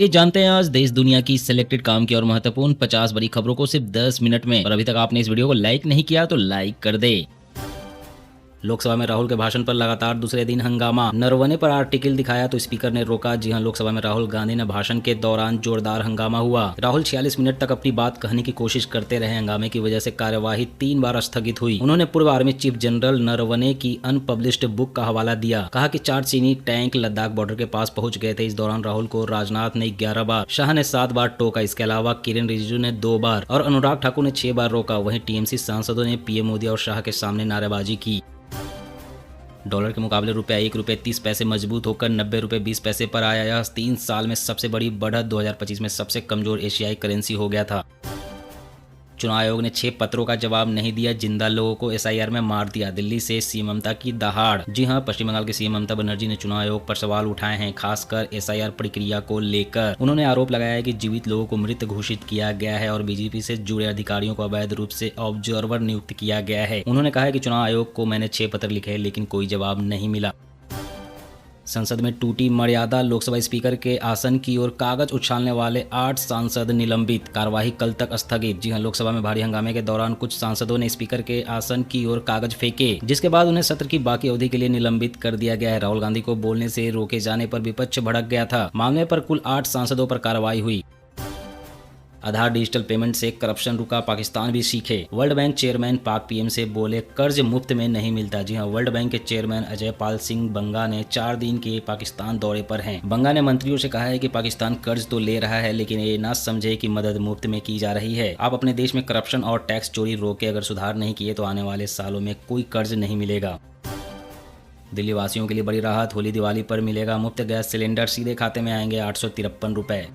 ये जानते हैं आज देश दुनिया की सिलेक्टेड काम की और महत्वपूर्ण 50 बड़ी खबरों को सिर्फ 10 मिनट में। और अभी तक आपने इस वीडियो को लाइक नहीं किया तो लाइक कर दे। लोकसभा में राहुल के भाषण पर लगातार दूसरे दिन हंगामा। नरवणे पर आर्टिकल दिखाया तो स्पीकर ने रोका। जी हां, लोकसभा में राहुल गांधी ने भाषण के दौरान जोरदार हंगामा हुआ। राहुल 46 मिनट तक अपनी बात कहने की कोशिश करते रहे। हंगामे की वजह से कार्यवाही 3 बार स्थगित हुई। उन्होंने पूर्व आर्मी चीफ जनरल नरवणे की अनपब्लिश्ड बुक का हवाला दिया। कहा कि 4 चीनी टैंक लद्दाख बॉर्डर के पास पहुंच गए थे। इस दौरान राहुल को राजनाथ ने 11 बार, शाह ने 7 बार टोका। इसके अलावा किरेन रिजिजू ने 2 बार और अनुराग ठाकुर ने 6 बार रोका। वहीं टीएमसी सांसदों ने पीएम मोदी और शाह के सामने नारेबाजी की। डॉलर के मुकाबले रुपया 1 रुपये 30 पैसे मजबूत होकर 90 रुपये 20 पैसे पर आया। यह 3 साल में सबसे बड़ी बढ़त 2025 में सबसे कमजोर एशियाई करेंसी हो गया था। चुनाव आयोग ने 6 पत्रों का जवाब नहीं दिया। जिंदा लोगों को एसआईआर में मार दिया। दिल्ली से सीएम ममता की दहाड़। जी हां, पश्चिम बंगाल के सीएम ममता बनर्जी ने चुनाव आयोग पर सवाल उठाए हैं, खासकर एसआईआर प्रक्रिया को लेकर। उन्होंने आरोप लगाया है कि जीवित लोगों को मृत घोषित किया गया है और बीजेपी से जुड़े अधिकारियों को अवैध रूप से ऑब्जर्वर नियुक्त किया गया है। उन्होंने कहा है कि चुनाव आयोग को मैंने 6 पत्र लिखे लेकिन कोई जवाब नहीं मिला। संसद में टूटी मर्यादा। लोकसभा स्पीकर के आसन की ओर कागज उछालने वाले 8 सांसद निलंबित। कार्यवाही कल तक स्थगित। जी हां, लोकसभा में भारी हंगामे के दौरान कुछ सांसदों ने स्पीकर के आसन की ओर कागज फेंके, जिसके बाद उन्हें सत्र की बाकी अवधि के लिए निलंबित कर दिया गया है। राहुल गांधी को बोलने से रोके जाने पर विपक्ष भड़क गया था। मामले पर कुल 8 सांसदों पर कार्रवाई हुई। आधार डिजिटल पेमेंट से करप्शन रुका, पाकिस्तान भी सीखे। वर्ल्ड बैंक चेयरमैन पाक पीएम से बोले कर्ज मुफ्त में नहीं मिलता। जी हां, वर्ल्ड बैंक के चेयरमैन अजय पाल सिंह बंगा ने 4 दिन के पाकिस्तान दौरे पर हैं। बंगा ने मंत्रियों से कहा है कि पाकिस्तान कर्ज तो ले रहा है लेकिन ये ना समझे कि मदद मुफ्त में की जा रही है। आप अपने देश में करप्शन और टैक्स चोरी रोके अगर सुधार नहीं किए तो आने वाले सालों में कोई कर्ज नहीं मिलेगा। दिल्ली वासियों के लिए बड़ी राहत। होली दिवाली पर मिलेगा मुफ्त गैस सिलेंडर, सीधे खाते में आएंगे 853 रुपए।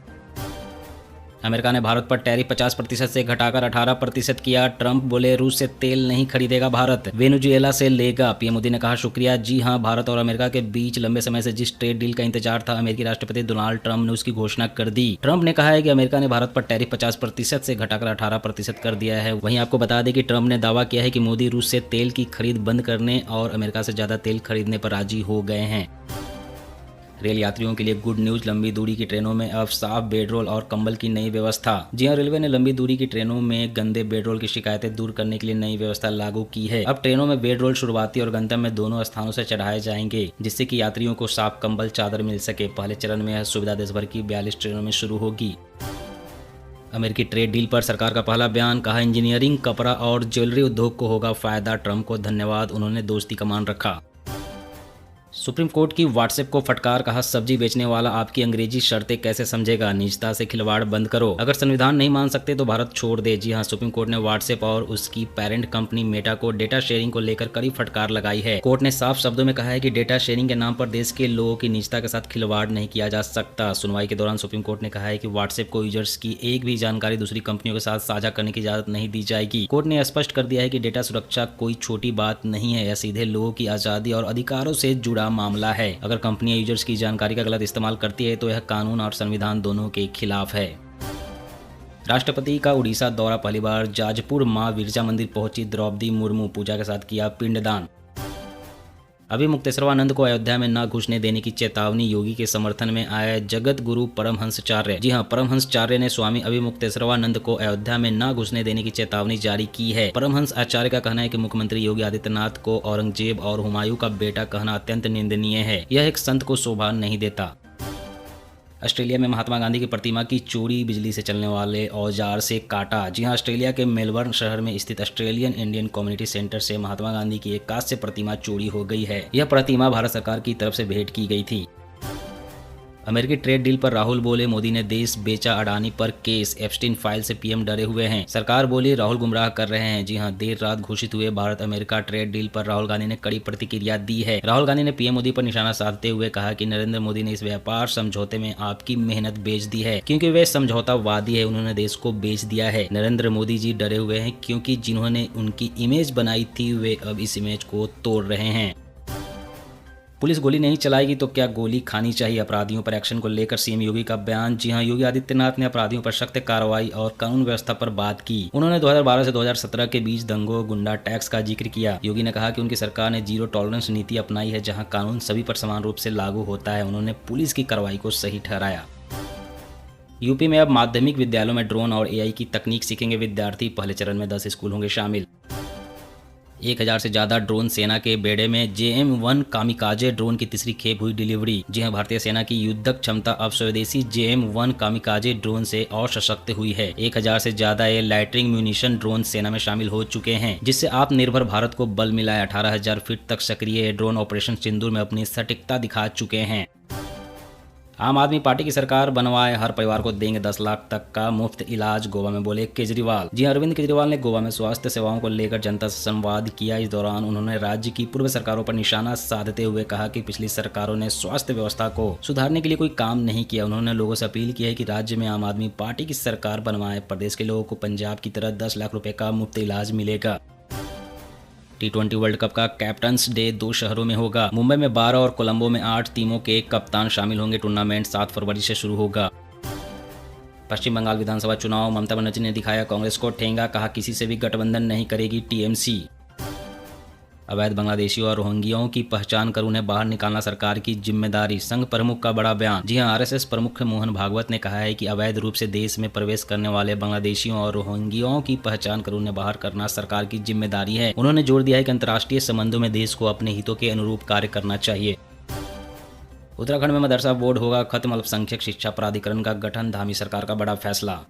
अमेरिका ने भारत पर टैरिफ 50% से घटाकर 18% किया। ट्रंप बोले रूस से तेल नहीं खरीदेगा भारत, वेनेजुएला से लेगा। पीएम मोदी ने कहा शुक्रिया। जी हां, भारत और अमेरिका के बीच लंबे समय से जिस ट्रेड डील का इंतजार था, अमेरिकी राष्ट्रपति डोनाल्ड ट्रंप ने उसकी घोषणा कर दी। ट्रंप ने कहा है कि अमेरिका ने भारत पर टैरिफ 50% से घटाकर 18% कर दिया है। वहीं आपको बता दें कि ट्रंप ने दावा किया है कि मोदी रूस से तेल की खरीद बंद करने और अमेरिका से ज्यादा तेल खरीदने पर राजी हो गए हैं। रेल यात्रियों के लिए गुड न्यूज। लंबी दूरी की ट्रेनों में अब साफ बेडरोल और कंबल की नई व्यवस्था। जी हां, रेलवे ने लंबी दूरी की ट्रेनों में गंदे बेडरोल की शिकायतें दूर करने के लिए नई व्यवस्था लागू की है। अब ट्रेनों में बेडरोल शुरुआती और गंतव्य में दोनों स्थानों से चढ़ाए जाएंगे, जिससे कि यात्रियों को साफ कंबल चादर मिल सके। पहले चरण में यह सुविधा देश भर की 42 ट्रेनों में शुरू होगी। अमेरिकी ट्रेड डील पर सरकार का पहला बयान। कहा इंजीनियरिंग, कपड़ा और ज्वेलरी उद्योग को होगा फायदा। ट्रंप को धन्यवाद, उन्होंने दोस्ती का मान रखा। सुप्रीम कोर्ट की व्हाट्सएप को फटकार। कहा सब्जी बेचने वाला आपकी अंग्रेजी शर्तें कैसे समझेगा, निजता से खिलवाड़ बंद करो। अगर संविधान नहीं मान सकते तो भारत छोड़ दे। जी हां, सुप्रीम कोर्ट ने व्हाट्सएप और उसकी पेरेंट कंपनी मेटा को डेटा शेयरिंग को लेकर कड़ी फटकार लगाई है। कोर्ट ने साफ शब्दों में कहा है कि डेटा शेयरिंग के नाम पर देश के लोगों की निजता के साथ खिलवाड़ नहीं किया जा सकता। सुनवाई के दौरान सुप्रीम कोर्ट ने कहा है कि व्हाट्सएप को यूजर्स की एक भी जानकारी दूसरी कंपनियों के साथ साझा करने की इजाजत नहीं दी जाएगी। कोर्ट ने स्पष्ट कर दिया है कि डेटा सुरक्षा कोई छोटी बात नहीं है, यह सीधे लोगों की आजादी और अधिकारों से जुड़ा मामला है। अगर कंपनियां यूजर्स की जानकारी का गलत इस्तेमाल करती है तो यह कानून और संविधान दोनों के खिलाफ है। राष्ट्रपति का उड़ीसा दौरा। पहली बार जाजपुर मां विरजा मंदिर पहुंची द्रौपदी मुर्मू। पूजा के साथ किया पिंडदान। अभी मुक्तेश्वरानंद को अयोध्या में न घुसने देने की चेतावनी। योगी के समर्थन में आए जगत गुरु परमहंसचार्य। जी हां, परमहंसचार्य ने स्वामी अभी मुक्तेश्वरानंद को अयोध्या में न घुसने देने की चेतावनी जारी की है। परमहंस आचार्य का कहना है कि मुख्यमंत्री योगी आदित्यनाथ को औरंगजेब और हुमायूं का बेटा कहना अत्यंत निंदनीय है। यह एक संत को शोभा नहीं देता। ऑस्ट्रेलिया में महात्मा गांधी की प्रतिमा की चोरी। बिजली से चलने वाले औजार से काटा। जी हां, ऑस्ट्रेलिया के मेलबर्न शहर में स्थित ऑस्ट्रेलियन इंडियन कम्युनिटी सेंटर से महात्मा गांधी की एक कांस्य प्रतिमा चोरी हो गई है। यह प्रतिमा भारत सरकार की तरफ से भेंट की गई थी। अमेरिकी ट्रेड डील पर राहुल बोले मोदी ने देश बेचा, अडानी पर केस। एप्स्टीन फाइल से पीएम डरे हुए हैं। सरकार बोली राहुल गुमराह कर रहे हैं। जी हां, देर रात घोषित हुए भारत अमेरिका ट्रेड डील पर राहुल गांधी ने कड़ी प्रतिक्रिया दी है। राहुल गांधी ने पीएम मोदी पर निशाना साधते हुए कहा कि नरेंद्र मोदी ने इस व्यापार समझौते में आपकी मेहनत बेच दी है, क्योंकि वे समझौतावादी है। उन्होंने देश को बेच दिया है। नरेंद्र मोदी जी डरे हुए हैं क्योंकि जिन्होंने उनकी इमेज बनाई थी वे अब इस इमेज को तोड़ रहे हैं। पुलिस गोली नहीं चलाएगी तो क्या गोली खानी चाहिए, अपराधियों पर एक्शन को लेकर सीएम योगी का बयान। जी हां, योगी आदित्यनाथ ने अपराधियों पर सख्त कार्रवाई और कानून व्यवस्था पर बात की। उन्होंने 2012 से 2017 के बीच दंगों, गुंडा टैक्स का जिक्र किया। योगी ने कहा कि उनकी सरकार ने जीरो टॉलरेंस नीति अपनाई है, जहां कानून सभी पर समान रूप से लागू होता है। उन्होंने पुलिस की कार्रवाई को सही ठहराया। यूपी में अब माध्यमिक विद्यालयों में ड्रोन और एआई की तकनीक सीखेंगे विद्यार्थी। पहले चरण में 10 स्कूल होंगे शामिल। 1000 से ज्यादा ड्रोन सेना के बेड़े में JM-1 कामिकाजे ड्रोन की तीसरी खेप हुई डिलीवरी। जी हां, भारतीय सेना की युद्धक क्षमता अब स्वदेशी JM-1 कामिकाजे ड्रोन से और सशक्त हुई है। 1000 से ज्यादा ये लाइटनिंग म्यूनिशन ड्रोन सेना में शामिल हो चुके हैं, जिससे आत्मनिर्भर भारत को बल मिला है। 18,000 फीट तक सक्रिय ड्रोन ऑपरेशन सिंदूर में अपनी सटीकता दिखा चुके हैं। आम आदमी पार्टी की सरकार बनवाए, हर परिवार को देंगे 10 लाख तक का मुफ्त इलाज, गोवा में बोले केजरीवाल। जी अरविंद केजरीवाल ने गोवा में स्वास्थ्य सेवाओं को लेकर जनता से संवाद किया। इस दौरान उन्होंने राज्य की पूर्व सरकारों पर निशाना साधते हुए कहा कि पिछली सरकारों ने स्वास्थ्य व्यवस्था को सुधारने के लिए कोई काम नहीं किया। उन्होंने लोगों से अपील की है कि राज्य में आम आदमी पार्टी की सरकार बनवाए। प्रदेश के लोगों को पंजाब की तरह 10 लाख रुपए का मुफ्त इलाज मिलेगा। T20 वर्ल्ड कप का कैप्टन्स डे 2 शहरों में होगा। मुंबई में 12 और कोलंबो में 8 टीमों के कप्तान शामिल होंगे। टूर्नामेंट 7 फरवरी से शुरू होगा। पश्चिम बंगाल विधानसभा चुनाव, ममता बनर्जी ने दिखाया कांग्रेस को ठेंगा, कहा किसी से भी गठबंधन नहीं करेगी TMC। अवैध बांग्लादेशियों और रोहिंग्याओं की पहचान कर उन्हें बाहर निकालना सरकार की जिम्मेदारी, संघ प्रमुख का बड़ा बयान। जी हां, RSS प्रमुख मोहन भागवत ने कहा है कि अवैध रूप से देश में प्रवेश करने वाले बांग्लादेशियों और रोहिंग्याओं की पहचान कर उन्हें बाहर करना सरकार की जिम्मेदारी है। उन्होंने जोर दिया है कि अंतर्राष्ट्रीय संबंधों में देश को अपने हितों के अनुरूप कार्य करना चाहिए। उत्तराखंड में मदरसा बोर्ड होगा खत्म, अल्पसंख्यक शिक्षा प्राधिकरण का गठन, धामी सरकार का बड़ा फैसला।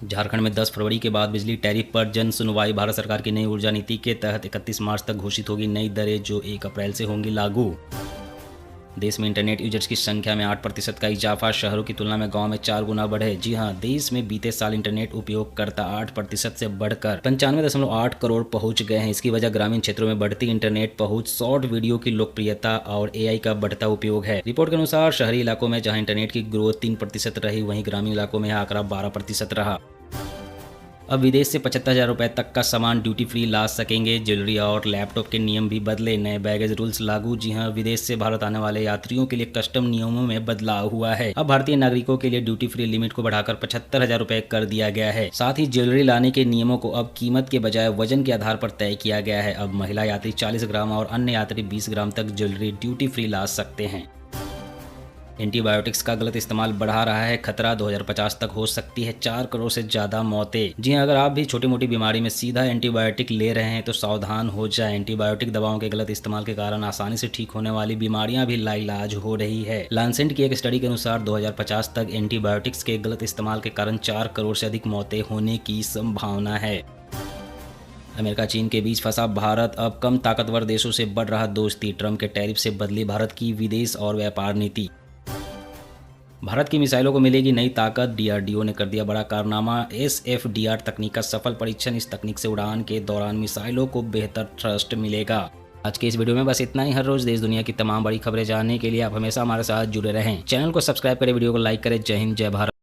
झारखंड में 10 फरवरी के बाद बिजली टैरिफ पर जन सुनवाई। भारत सरकार की नई ऊर्जा नीति के तहत 31 मार्च तक घोषित होगी नई दरें, जो 1 अप्रैल से होंगी लागू। देश में इंटरनेट यूजर्स की संख्या में 8% का इजाफा, शहरों की तुलना में गांव में 4 गुना बढ़े। जी हां, देश में बीते साल इंटरनेट उपयोगकर्ता 8% से बढ़कर 95.8 करोड़ पहुंच गए हैं। इसकी वजह ग्रामीण क्षेत्रों में बढ़ती इंटरनेट पहुंच, शॉर्ट वीडियो की लोकप्रियता और AI का बढ़ता उपयोग है। रिपोर्ट के अनुसार शहरी इलाकों में जहां इंटरनेट की ग्रोथ 3% रही, वहीं ग्रामीण इलाकों में यह आंकड़ा 12% रहा। अब विदेश से 75,000 रुपए तक का सामान ड्यूटी फ्री ला सकेंगे। ज्वेलरी और लैपटॉप के नियम भी बदले, नए बैगेज रूल्स लागू। जी हां, विदेश से भारत आने वाले यात्रियों के लिए कस्टम नियमों में बदलाव हुआ है। अब भारतीय नागरिकों के लिए ड्यूटी फ्री लिमिट को बढ़ाकर 75,000 रुपए कर दिया गया है। साथ ही ज्वेलरी लाने के नियमों को अब कीमत के बजाय वजन के आधार पर तय किया गया है। अब महिला यात्री 40 ग्राम और अन्य यात्री 20 ग्राम तक ज्वेलरी ड्यूटी फ्री ला सकते हैं। एंटीबायोटिक्स का गलत इस्तेमाल बढ़ा रहा है खतरा, 2050 तक हो सकती है 4 करोड़ से ज्यादा मौतें। जी हां, अगर आप भी छोटी मोटी बीमारी में सीधा एंटीबायोटिक ले रहे हैं तो सावधान हो जाएं। एंटीबायोटिक दवाओं के गलत इस्तेमाल के कारण आसानी से ठीक होने वाली बीमारियां भी लाइलाज हो रही है। लांसेट की एक स्टडी के अनुसार 2050 तक एंटीबायोटिक्स के गलत इस्तेमाल के कारण 4 करोड़ से अधिक मौतें होने की संभावना है। अमेरिका चीन के बीच फंसा भारत, अब कम ताकतवर देशों से बढ़ रहा दोस्ती। ट्रंप के टैरिफ से बदली भारत की विदेश और व्यापार नीति। भारत की मिसाइलों को मिलेगी नई ताकत, DRDO ने कर दिया बड़ा कारनामा। SFDR तकनीक का सफल परीक्षण, इस तकनीक से उड़ान के दौरान मिसाइलों को बेहतर थ्रस्ट मिलेगा। आज के इस वीडियो में बस इतना ही। हर रोज देश दुनिया की तमाम बड़ी खबरें जानने के लिए आप हमेशा हमारे साथ जुड़े रहें। चैनल को सब्सक्राइब करें, वीडियो को लाइक करें। जय हिंद, जय भारत।